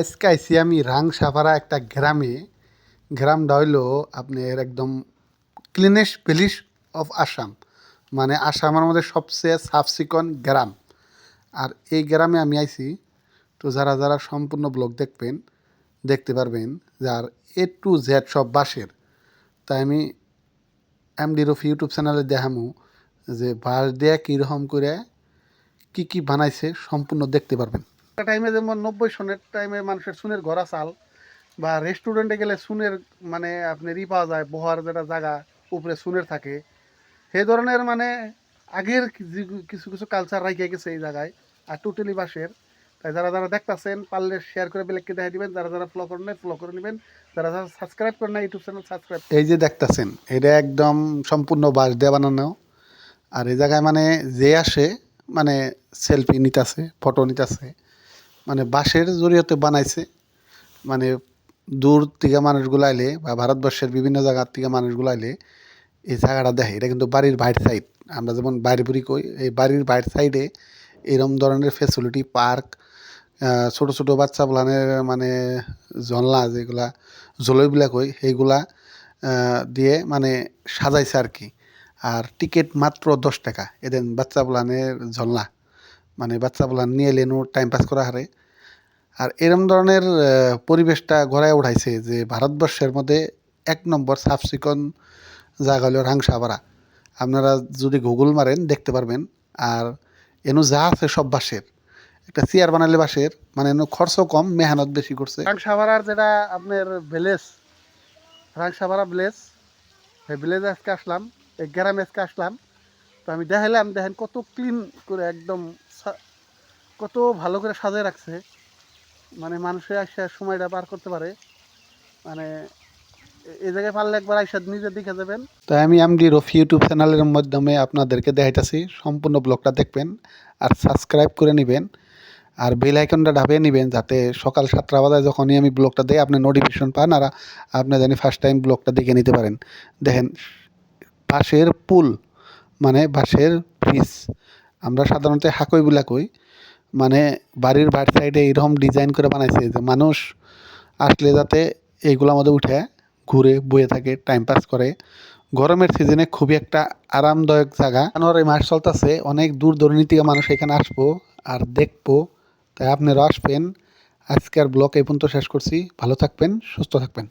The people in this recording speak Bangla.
আজকে আইছি আমি রাংসাপাড়া একটা গ্রামে। গ্রামটা হইলো আপনার একদম ক্লিনেস্ট ভিলেজ অফ আসাম, মানে আসামের মধ্যে সবচেয়ে সাফ চিকন গ্রাম। আর এই গ্রামে আমি আইছি, তো যারা যারা সম্পূর্ণ ব্লগ দেখবেন দেখতে পারবেন যার A to Z সব বাঁশের। তাই আমি এমডি রফি ইউটিউব চ্যানেলে দেখামু যে বাঁশ দিয়ে কীরকম করে কি কি বানাইছে সম্পূর্ণ দেখতে পারবেন। একটা টাইমে যেমন 90 সনের টাইমে মানুষের সুনের ঘোরা চাল বা রেস্টুরেন্টে গেলে সুনের মানে আপনার পাওয়া যায়, বহার যেটা জায়গা উপরে সুনের থাকে, সেই ধরনের মানে আগের কিছু কিছু কালচার রাখিয়ে গেছে এই জায়গায়। আর টোটালি বাসের। তাই যারা যারা দেখতেছেন পারলে শেয়ার করে বেলেগকে দেখা দিবেন, যারা যারা ফলো করেন ফলো করে নেবেন, যারা যারা সাবস্ক্রাইব করেন না ইউটিউব চ্যানেল সাবস্ক্রাইব। এই যে দেখতেছেন এটা একদম সম্পূর্ণ বাঁশ দিয়ে বানানো। আর এই জায়গায় মানে যে আসে মানে সেলফি নিতেছে, ফটো নিতেছে, মানে বাঁশের জড়িয়তে বানাইছে। মানে দূর থেকে মানুষগুলো আইলে বা ভারতবর্ষের বিভিন্ন জায়গার থেকে মানুষগুলো আইলে এই জায়গাটা দেখে। এটা কিন্তু বাড়ির বাইর সাইড, আমরা যেমন বাইরে বুড়ি কই, এই বাড়ির বাইর সাইডে এরম ধরনের ফেসিলিটি পার্ক, ছোটো ছোটো বাচ্চা বলানের মানে জনলা যেগুলা জলইগুলা কই সেইগুলা দিয়ে মানে সাজাইছে আর কি। আর টিকিট মাত্র 10 টাকা। এদেন বাচ্চা বলানের জনলা, মানে বাচ্চা বলান নিয়ে এলেন টাইম পাস করা হারে। আর এরম ধরনের পরিবেশটা গড়ায় উঠাইছে যে ভারতবর্ষের মধ্যে 1 নম্বর সাফ চিকন জায়গা হলো রাংসাপাড়া। আপনারা যদি গুগল মারেন দেখতে পারবেন। আর এনু যা আছে সব বাঁশের। একটা চেয়ার বানালে বাঁশের, মানে এনু খরচও কম, মেহনত বেশি করছে। রাংসাপাড়ার যেটা আপনার ভিলেজ, রাংসাপাড়া ভিলেজ, সেই ভিলেজে আজকে আসলাম, এই গ্রামে আজকে আসলাম। তো আমি দেখাইলাম, দেখেন কত ক্লিন করে একদম কত ভালো করে সাজিয়ে রাখছে, মানে মানুষের আসে সময়টা পার করতে পারে। মানে এই জায়গায় পারলে একবার আইসা নিজে দেখে যাবেন। তাই আমি এমডি রফি ইউটিউব চ্যানেলের মাধ্যমে আপনাদেরকে দেখাইতেছি, সম্পূর্ণ ব্লগটা দেখবেন আর সাবস্ক্রাইব করে নেবেন। আর বেল আইকনটা দাবিয়ে নেবেন যাতে সকাল 7টা বাজে যখনই আমি ব্লগটা দিই আপনি নোটিফিকেশন পান, আর আপনি জানি ফার্স্ট টাইম ব্লগটা দেখে নিতে পারেন। দেখেন বাঁশের পুল, মানে বাঁশের ব্রিজ, আমরা সাধারণত হাকইগুলা কই, মানে বাড়ির বাইর সাইডে এইরকম ডিজাইন করে বানাইছে যে মানুষ আসলে যাতে এইগুলোর মধ্যে উঠে ঘুরে বয়ে থাকে, টাইম পাস করে। গরমের সিজনে খুবই একটা আরামদায়ক জায়গা। জানুয়ারি মাস চলতেছে, অনেক দূর দূরান্ত থেকে মানুষ এখানে আসবো আর দেখবো। তাই আপনারা আসবেন। আজকের ব্লগ এই পর্যন্ত শেষ করছি। ভালো থাকবেন, সুস্থ থাকবেন।